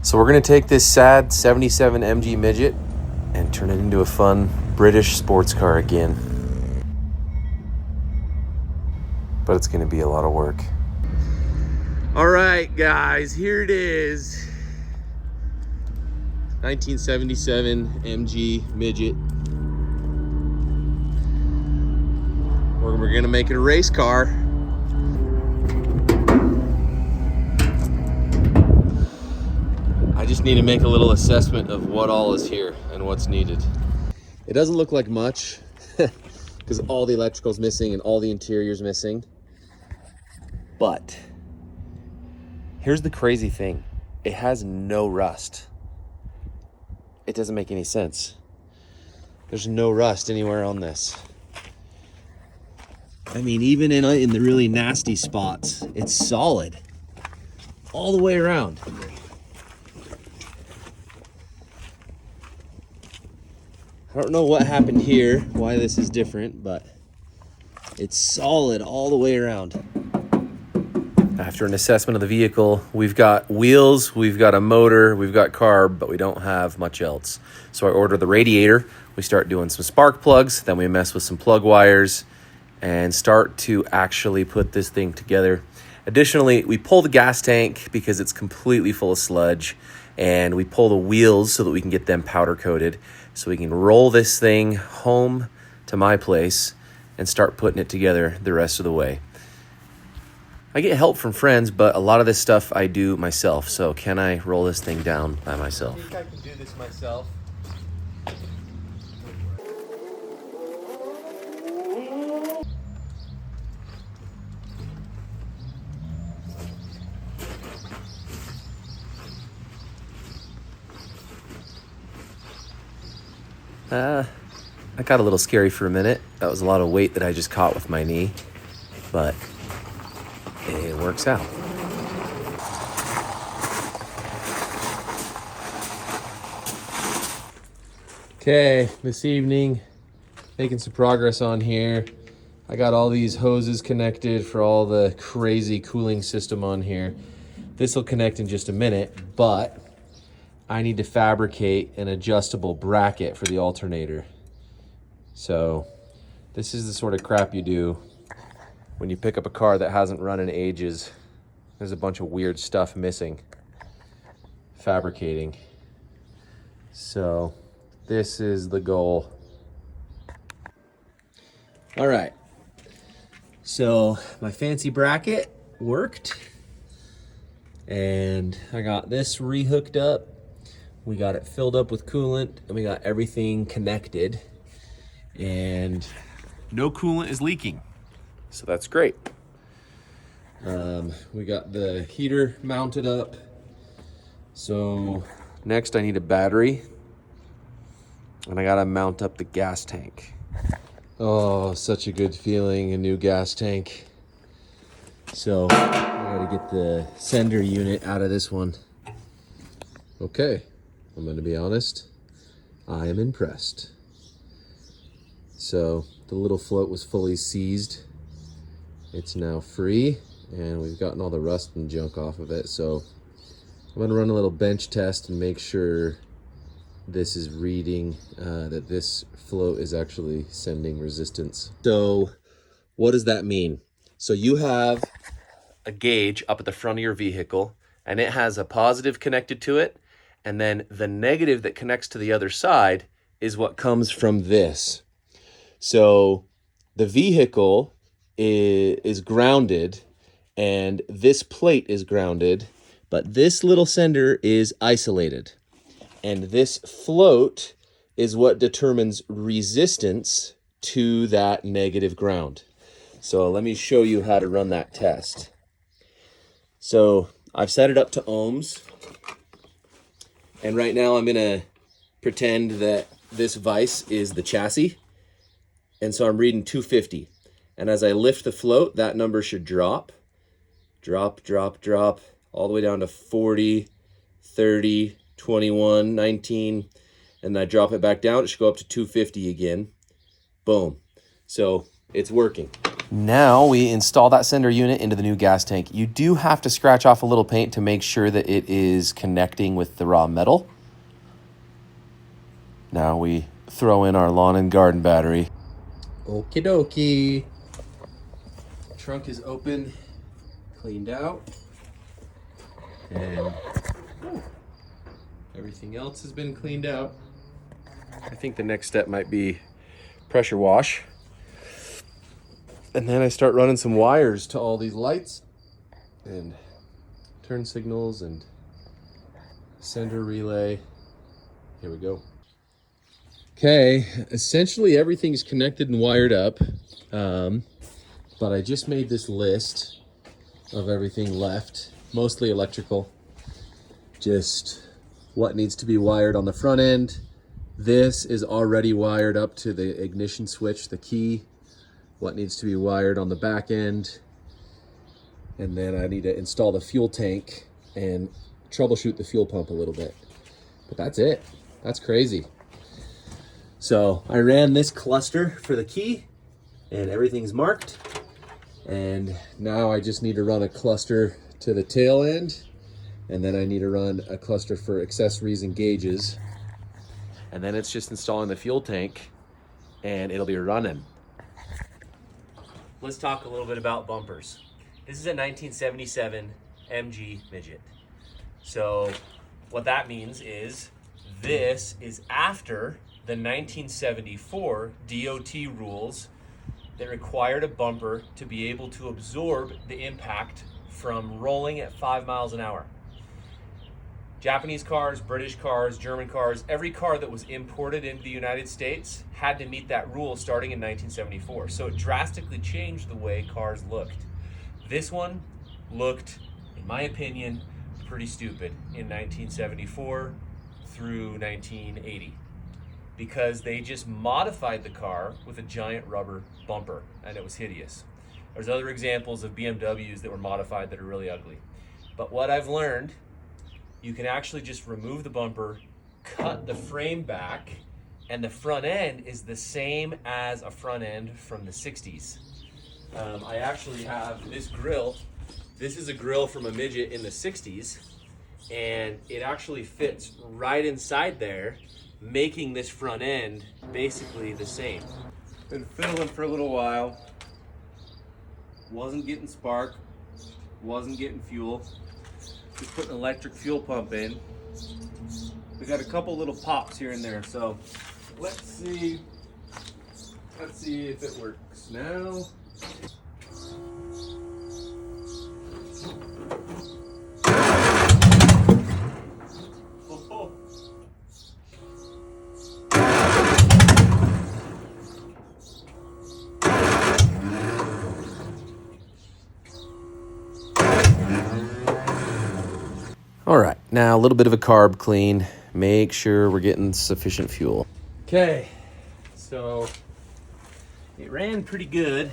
So we're going to take this sad 77 MG Midget and turn it into a fun British sports car again. But it's going to be a lot of work. All right, guys, here it is. 1977 MG Midget. We're going to make it a race car. I just need to make a little assessment of what all is here and what's needed. It doesn't look like much because all the electrical's missing and all the interior's missing. But here's the crazy thing. It has no rust. It doesn't make any sense. There's no rust anywhere on this. I mean, even in the really nasty spots, it's solid all the way around. I don't know what happened here, why this is different, but it's solid all the way around. After an assessment of the vehicle, we've got wheels, we've got a motor, we've got carb, but we don't have much else. So I order the radiator, we start doing some spark plugs, then we mess with some plug wires and start to actually put this thing together. Additionally, we pull the gas tank because it's completely full of sludge, and we pull the wheels so that we can get them powder coated so we can roll this thing home to my place and start putting it together the rest of the way. I get help from friends, but a lot of this stuff I do myself. So can I roll this thing down by myself? I think I can do this myself. I got a little scary for a minute. That was a lot of weight that I just caught with my knee, but it works out. Okay, this evening, making some progress on here. I got all these hoses connected for all the crazy cooling system on here. This will connect in just a minute, but I need to fabricate an adjustable bracket for the alternator. So this is the sort of crap you do when you pick up a car that hasn't run in ages. There's a bunch of weird stuff missing. Fabricating. So this is the goal. All right. So my fancy bracket worked. And I got this rehooked up. We got it filled up with coolant and we got everything connected. And no coolant is leaking. So that's great. We got the heater mounted up. So next I need a battery. And I gotta mount up the gas tank. Oh, such a good feeling, a new gas tank. So I gotta get the sender unit out of this one. Okay, I'm gonna be honest. I am impressed. So the little float was fully seized. It's now free and we've gotten all the rust and junk off of it. So I'm gonna run a little bench test and make sure this is reading that this float is actually sending resistance. So what does that mean? So you have a gauge up at the front of your vehicle and it has a positive connected to it, and then the negative that connects to the other side is what comes from this. So the vehicle is grounded and this plate is grounded, but this little sender is isolated. And this float is what determines resistance to that negative ground. So let me show you how to run that test. So I've set it up to ohms. And right now I'm gonna pretend that this vise is the chassis. And so I'm reading 250. And as I lift the float, that number should drop, drop, drop, drop, all the way down to 40, 30, 21, 19. And I drop it back down, it should go up to 250 again. Boom. So it's working. Now we install that sender unit into the new gas tank. You do have to scratch off a little paint to make sure that it is connecting with the raw metal. Now we throw in our lawn and garden battery. Okie dokie. Trunk is open, cleaned out, and everything else has been cleaned out. I think the next step might be pressure wash. And then I start running some wires to all these lights and turn signals and sender relay. Here we go. Okay, essentially everything's connected and wired up. But I just made this list of everything left, mostly electrical. Just what needs to be wired on the front end. This is already wired up to the ignition switch, the key. What needs to be wired on the back end. And then I need to install the fuel tank and troubleshoot the fuel pump a little bit. But that's it. That's crazy. So I ran this cluster for the key and everything's marked. And now I just need to run a cluster to the tail end, and then I need to run a cluster for accessories and gauges. And then it's just installing the fuel tank and it'll be running. Let's talk a little bit about bumpers. This is a 1977 MG Midget. So what that means is this is after the 1974 DOT rules that required a bumper to be able to absorb the impact from rolling at 5 miles an hour. Japanese cars, British cars, German cars, every car that was imported into the United States had to meet that rule starting in 1974. So it drastically changed the way cars looked. This one looked, in my opinion, pretty stupid in 1974 through 1980. Because they just modified the car with a giant rubber bumper, and it was hideous. There's other examples of BMWs that were modified that are really ugly. But what I've learned, you can actually just remove the bumper, cut the frame back, and the front end is the same as a front end from the 60s. I actually have this grill. This is a grill from a Midget in the 60s, and it actually fits right inside there, making this front end basically the same. Been fiddling for a little while. Wasn't getting spark, wasn't getting fuel. Just put an electric fuel pump in. We got a couple little pops here and there, so let's see if it works now. All right, now a little bit of a carb clean. Make sure we're getting sufficient fuel. Okay, so it ran pretty good.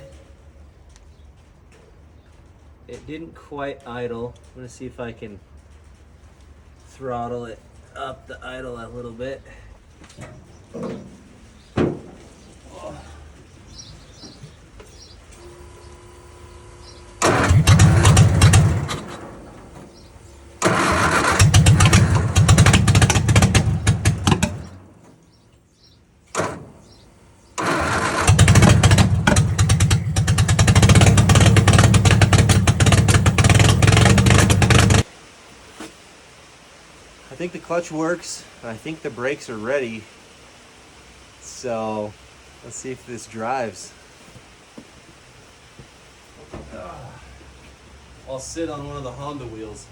It didn't quite idle. I'm gonna see if I can throttle it up the idle a little bit. I think the clutch works. I think the brakes are ready. So let's see if this drives. I'll sit on one of the Honda wheels.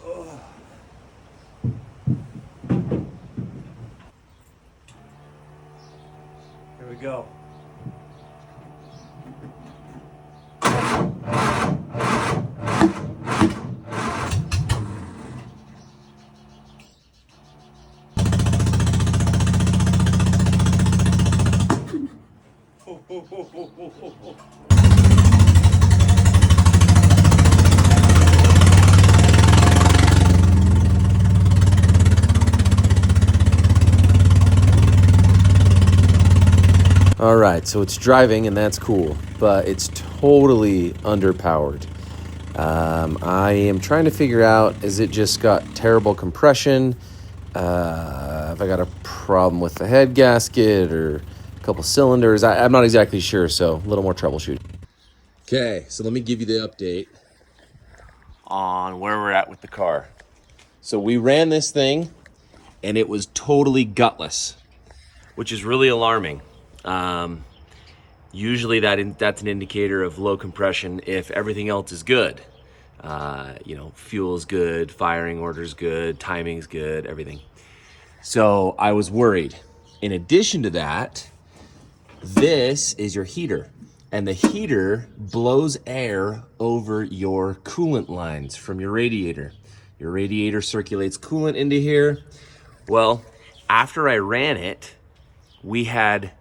Oh. Here we go. right, so it's driving and that's cool, but it's totally underpowered. I am trying to figure out, is it just got terrible compression? If I got a problem with the head gasket or a couple cylinders, I'm not exactly sure, so a little more troubleshooting. Okay, so let me give you the update on where we're at with the car. So we ran this thing and it was totally gutless, which is really alarming. Usually that's an indicator of low compression if everything else is good. You know, fuel's good, firing order's good, timing's good, everything. So I was worried. In addition to that, this is your heater. And the heater blows air over your coolant lines from your radiator. Your radiator circulates coolant into here. Well, after I ran it, we had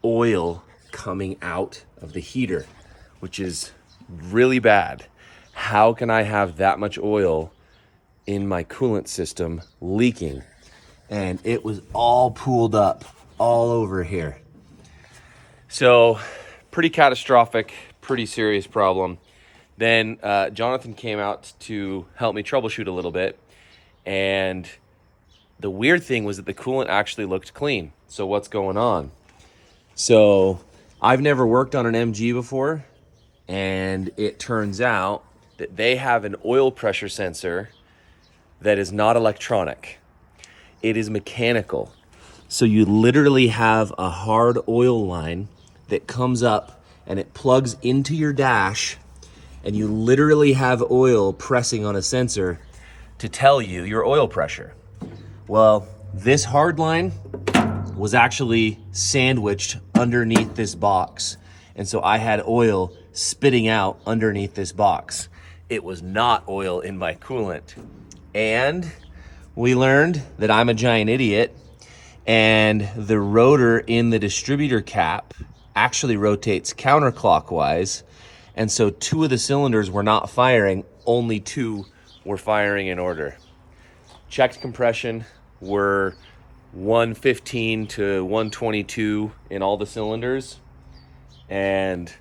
oil coming out of the heater, which is really bad. How can I have that much oil in my coolant system leaking? And it was all pooled up all over here. So pretty catastrophic, pretty serious problem. Then Jonathan came out to help me troubleshoot a little bit. And the weird thing was that the coolant actually looked clean. So what's going on? So I've never worked on an MG before, and it turns out that they have an oil pressure sensor that is not electronic. It is mechanical. So you literally have a hard oil line that comes up and it plugs into your dash, and you literally have oil pressing on a sensor to tell you your oil pressure. Well, this hard line was actually sandwiched underneath this box. And so I had oil spitting out underneath this box. It was not oil in my coolant. And we learned that I'm a giant idiot, and the rotor in the distributor cap actually rotates counterclockwise. And so 2 of the cylinders were not firing, only 2 were firing in order. Checked compression were 115 to 122 in all the cylinders, and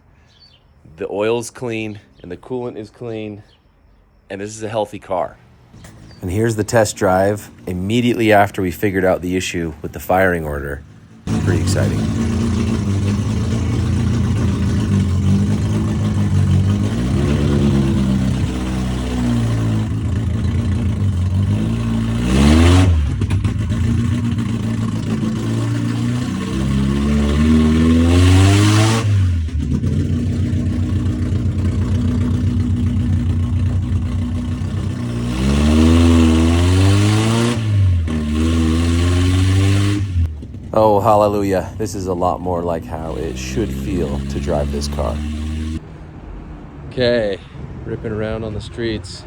the oil's clean and the coolant is clean, and this is a healthy car. And here's the test drive immediately after we figured out the issue with the firing order. Pretty exciting. Oh, hallelujah. This is a lot more like how it should feel to drive this car. Okay, ripping around on the streets,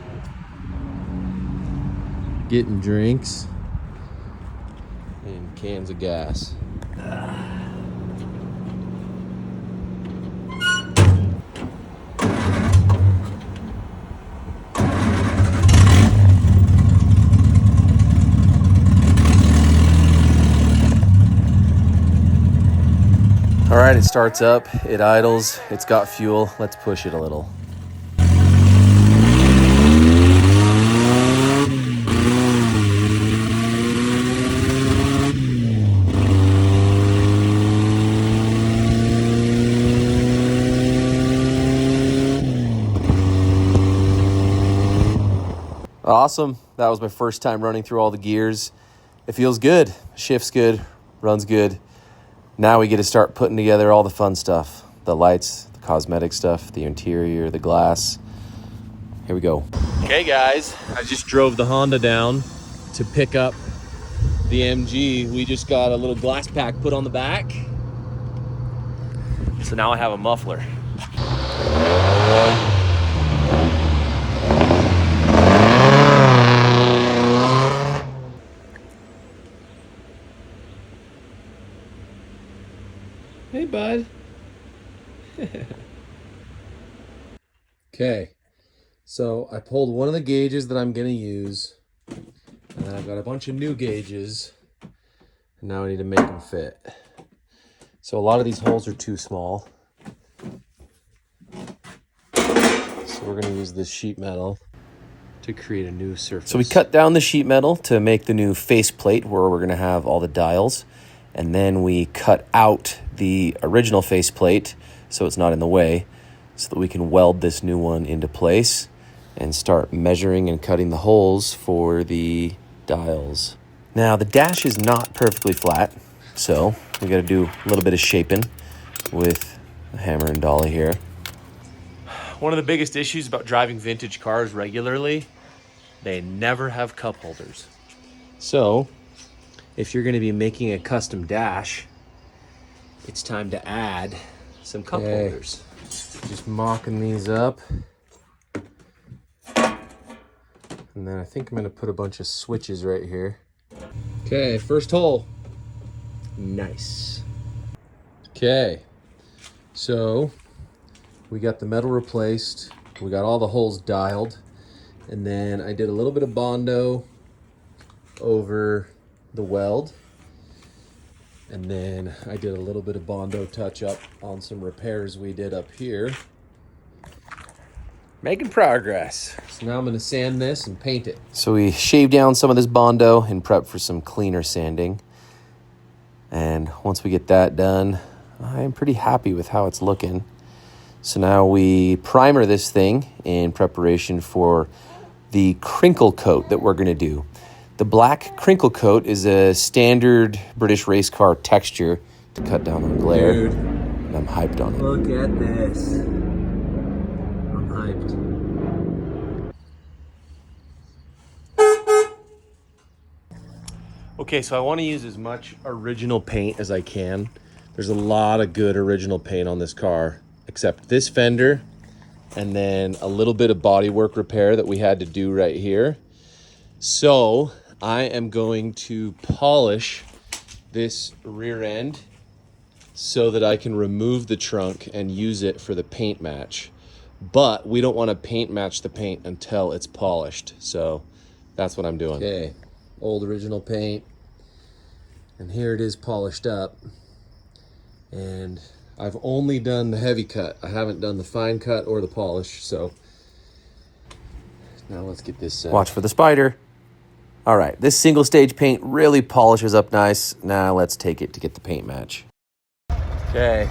getting drinks and cans of gas. All right, it starts up, it idles, it's got fuel. Let's push it a little. Awesome. That was my first time running through all the gears. It feels good, shifts good, runs good. Now we get to start putting together all the fun stuff. The lights, the cosmetic stuff, the interior, the glass. Here we go. Okay guys, I just drove the Honda down to pick up the MG. We just got a little glass pack put on the back. So now I have a muffler. Hey, bud. Okay, so I pulled one of the gauges that I'm gonna use, and then I've got a bunch of new gauges, and now I need to make them fit. So a lot of these holes are too small. So we're gonna use this sheet metal to create a new surface. So we cut down the sheet metal to make the new faceplate where we're gonna have all the dials. And then we cut out the original faceplate so it's not in the way, so that we can weld this new one into place and start measuring and cutting the holes for the dials. Now the dash is not perfectly flat, so we got to do a little bit of shaping with a hammer and dolly here. One of the biggest issues about driving vintage cars regularly, they never have cup holders. So if you're going to be making a custom dash, it's time to add Some cup holders. Just mocking these up. And then I think I'm going to put a bunch of switches right here. Okay, first hole. Nice. Okay, so we got the metal replaced. We got all the holes dialed. And then I did a little bit of Bondo over the weld. And then I did a little bit of Bondo touch up on some repairs we did up here. Making progress. So now I'm gonna sand this and paint it. So we shaved down some of this Bondo in prep for some cleaner sanding. And once we get that done, I'm pretty happy with how it's looking. So now we primer this thing in preparation for the crinkle coat that we're gonna do. The black crinkle coat is a standard British race car texture to cut down on glare. Dude, and I'm hyped on it. look at this. I'm hyped. Okay, so I want to use as much original paint as I can. There's a lot of good original paint on this car, except this fender, and then a little bit of bodywork repair that we had to do right here. So I am going to polish this rear end so that I can remove the trunk and use it for the paint match. But we don't want to paint match the paint until it's polished. So that's what I'm doing. Okay, old original paint. And here it is polished up. And I've only done the heavy cut. I haven't done the fine cut or the polish. So now let's get this Watch for the spider. All right, this single stage paint really polishes up nice. Now let's take it to get the paint match. Okay,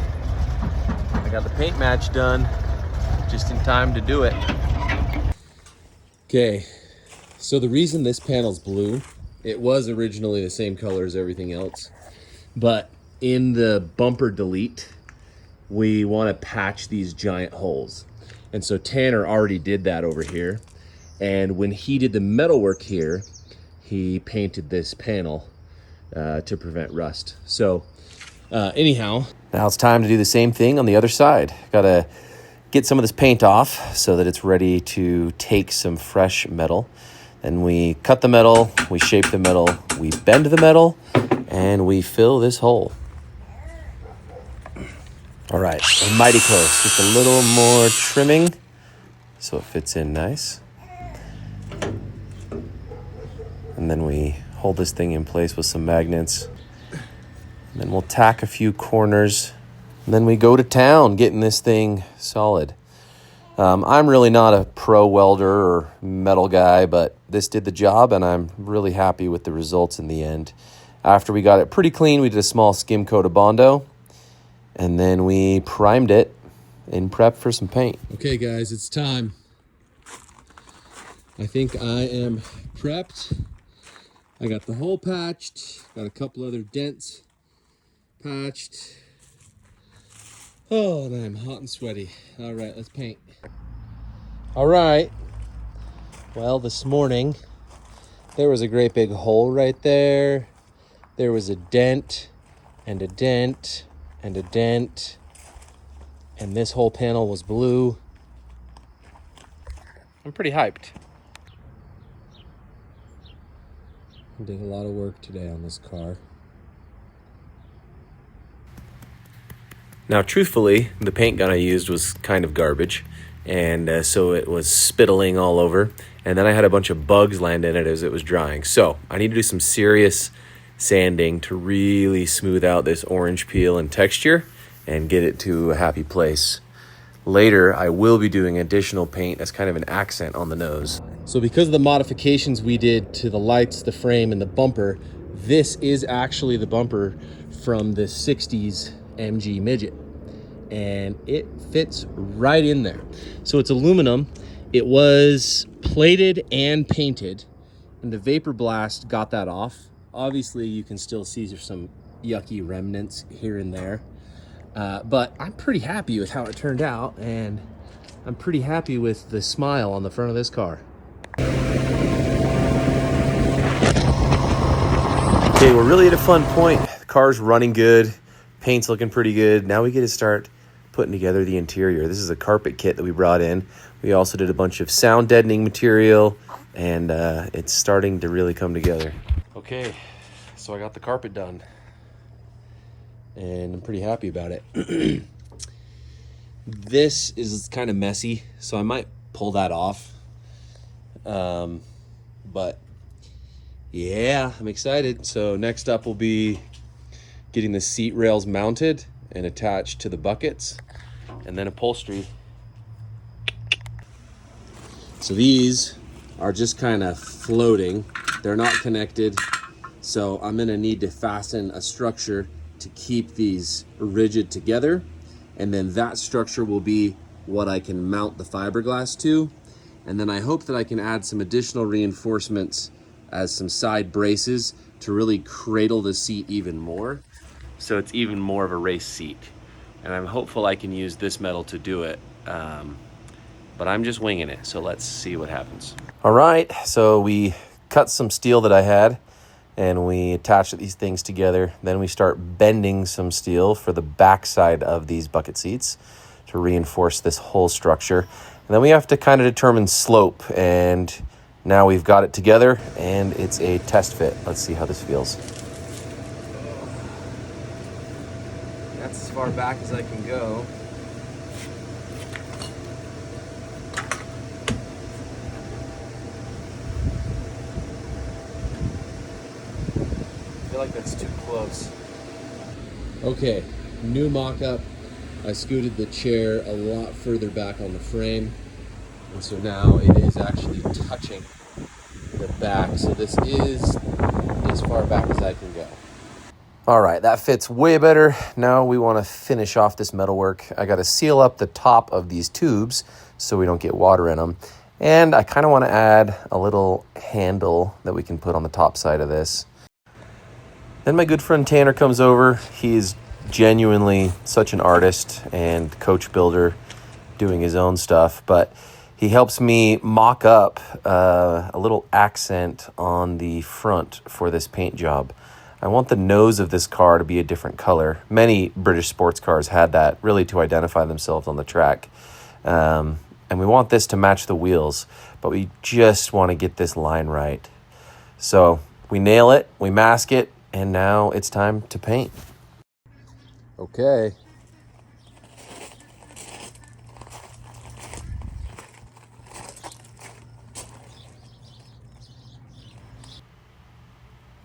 I got the paint match done just in time to do it. Okay, so the reason this panel's blue, it was originally the same color as everything else, but in the bumper delete, we want to patch these giant holes. And so Tanner already did that over here. And when he did the metal work here, he painted this panel to prevent rust. So anyhow. Now it's time to do the same thing on the other side. Gotta get some of this paint off so that it's ready to take some fresh metal. Then we cut the metal, we shape the metal, we bend the metal, and we fill this hole. All right, we're mighty close. Just a little more trimming so it fits in nice. And then we hold this thing in place with some magnets. And then we'll tack a few corners. And then we go to town getting this thing solid. I'm really not a pro welder or metal guy, but this did the job, and I'm really happy with the results in the end. After we got it pretty clean, we did a small skim coat of Bondo, and then we primed it in prep for some paint. Okay guys, it's time. I think I am prepped. I got the hole patched, got a couple other dents patched. Oh, and I'm hot and sweaty. All right, let's paint. All right. Well, this morning, there was a great big hole right there. There was a dent and a dent and a dent. And this whole panel was blue. I'm pretty hyped. I did a lot of work today on this car. Now, truthfully, the paint gun I used was kind of garbage, and so it was spittling all over, and then I had a bunch of bugs land in it as it was drying. So I need to do some serious sanding to really smooth out this orange peel and texture and get it to a happy place. Later, I will be doing additional paint as kind of an accent on the nose. So because of the modifications we did to the lights, the frame, and the bumper, this is actually the bumper from the 60s MG Midget. And it fits right in there. So it's aluminum. It was plated and painted, and the vapor blast got that off. Obviously, you can still see there's some yucky remnants here and there. But I'm pretty happy with how it turned out, and I'm pretty happy with the smile on the front of this car. Okay, we're really at a fun point. The car's running good, paint's looking pretty good. Now we get to start putting together the interior. This is a carpet kit that we brought in. We also did a bunch of sound deadening material, and it's starting to really come together. Okay, so I got the carpet done, and I'm pretty happy about it. This is kind of messy, so I might pull that off. But yeah, I'm excited. So next up will be getting the seat rails mounted and attached to the buckets, and then upholstery. So these are just kind of floating. They're not connected. So I'm gonna need to fasten a structure to keep these rigid together. And then that structure will be what I can mount the fiberglass to. And then I hope that I can add some additional reinforcements as some side braces to really cradle the seat even more, so it's even more of a race seat. And I'm hopeful I can use this metal to do it, but I'm just winging it, so let's see what happens. All right, so we cut some steel that I had, and we attached these things together. Then we start bending some steel for the back side of these bucket seats to reinforce this whole structure. And then we have to kind of determine slope, and now we've got it together, and it's a test fit. Let's see how this feels. That's as far back as I can go. I feel like that's too close. Okay, new mock-up. I scooted the chair a lot further back on the frame, and so now it is actually touching the back. So this is as far back as I can go. All right, that fits way better. Now we want to finish off this metalwork. I got to seal up the top of these tubes so we don't get water in them. And I kind of want to add a little handle that we can put on the top side of this. Then my good friend Tanner comes over. He is genuinely such an artist and coach builder doing his own stuff, but he helps me mock up a little accent on the front for this paint job. I want the nose of this car to be a different color. Many British sports cars had that, really to identify themselves on the track. And we want this to match the wheels, but we just want to get this line right. So we nail it, we mask it, and now it's time to paint. Okay.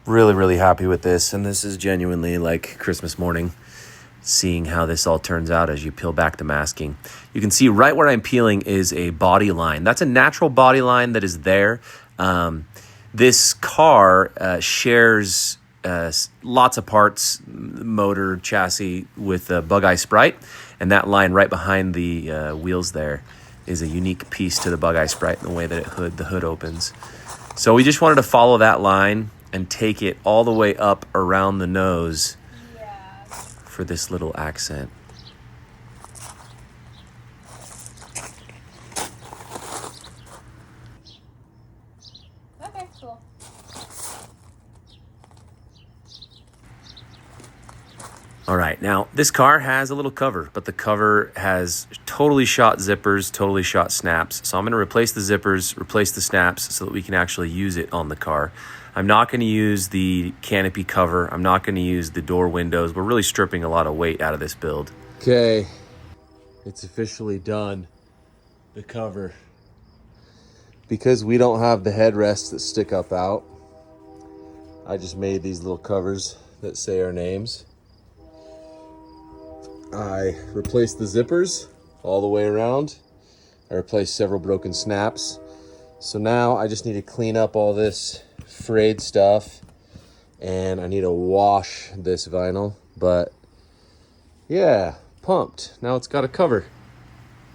Really, really happy with this, and this is genuinely like Christmas morning, seeing how this all turns out as you peel back the masking. You can see right where I'm peeling is a body line. That's a natural body line that is there. This car shares lots of parts, motor, chassis, with Bug-Eye Sprite, and that line right behind the wheels there is a unique piece to the Bug-Eye Sprite in the way that the hood opens. So we just wanted to follow that line and take it all the way up around the nose for this little accent. Okay, cool. All right, now this car has a little cover, but the cover has totally shot zippers, totally shot snaps. So I'm gonna replace the zippers, replace the snaps so that we can actually use it on the car. I'm not gonna use the canopy cover. I'm not gonna use the door windows. We're really stripping a lot of weight out of this build. Okay, it's officially done. The cover. Because we don't have the headrests that stick up out, I just made these little covers that say our names. I replaced the zippers all the way around. I replaced several broken snaps. So now I just need to clean up all this frayed stuff, and I need to wash this vinyl. But yeah, pumped. Now it's got a cover.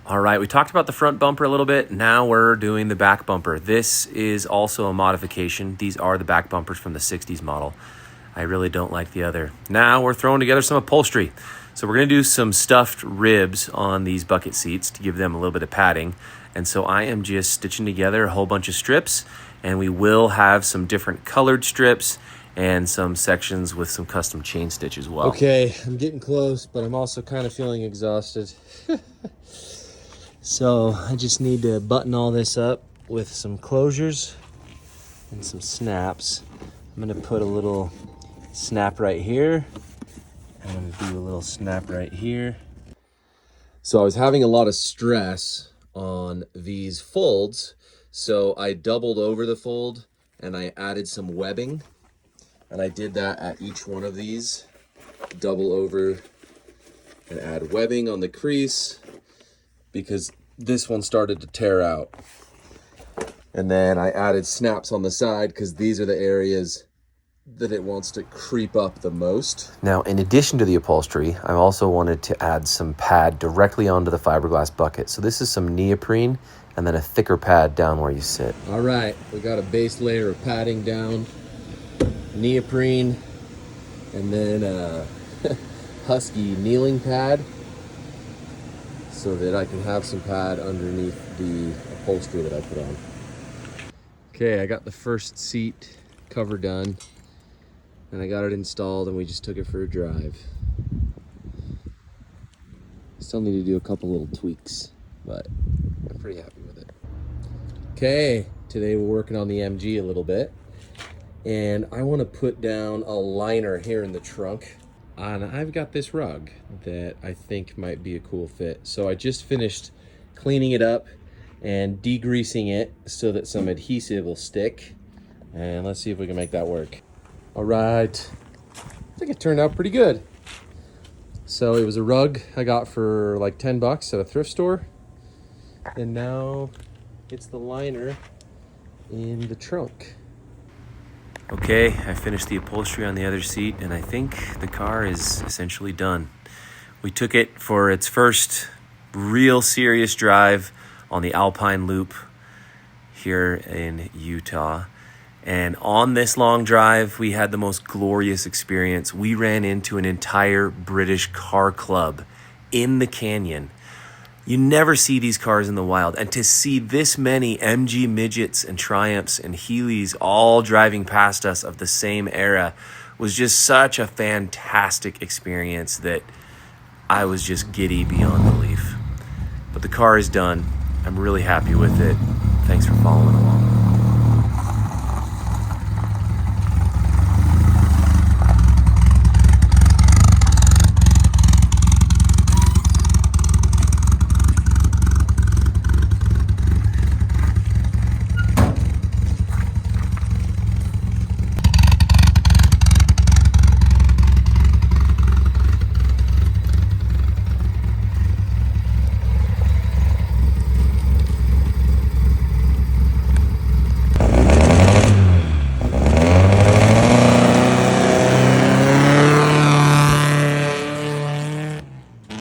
All right, we talked about the front bumper a little bit. Now we're doing the back bumper. This is also a modification. These are the back bumpers from the 60s model. I really don't like the other. Now we're throwing together some upholstery. So we're gonna do some stuffed ribs on these bucket seats to give them a little bit of padding. And so I am just stitching together a whole bunch of strips, and we will have some different colored strips and some sections with some custom chain stitch as well. Okay, I'm getting close, but I'm also kind of feeling exhausted. So I just need to button all this up with some closures and some snaps. I'm gonna put a little snap right here. I'm gonna do a little snap right here. So I was having a lot of stress on these folds, so I doubled over the fold and I added some webbing, and I did that at each one of these. Double over and add webbing on the crease, because this one started to tear out. And then I added snaps on the side because these are the areas that it wants to creep up the most. Now, in addition to the upholstery, I also wanted to add some pad directly onto the fiberglass bucket. So this is some neoprene and then a thicker pad down where you sit. All right, we got a base layer of padding down, neoprene, and then a husky kneeling pad, so that I can have some pad underneath the upholstery that I put on. Okay, I got the first seat cover done, and I got it installed, and we just took it for a drive. Still need to do a couple little tweaks, but I'm pretty happy with it. Okay, today we're working on the MG a little bit, and I want to put down a liner here in the trunk. And I've got this rug that I think might be a cool fit. So I just finished cleaning it up and degreasing it so that some adhesive will stick. And let's see if we can make that work. All right, I think it turned out pretty good. So it was a rug I got for like 10 bucks at a thrift store. And now it's the liner in the trunk. Okay, I finished the upholstery on the other seat, and I think the car is essentially done. We took it for its first real serious drive on the Alpine Loop here in Utah. And on this long drive, we had the most glorious experience. We ran into an entire British car club in the canyon. You never see these cars in the wild. And to see this many MG Midgets and Triumphs and Healys all driving past us of the same era was just such a fantastic experience that I was just giddy beyond belief. But the car is done. I'm really happy with it. Thanks for following along.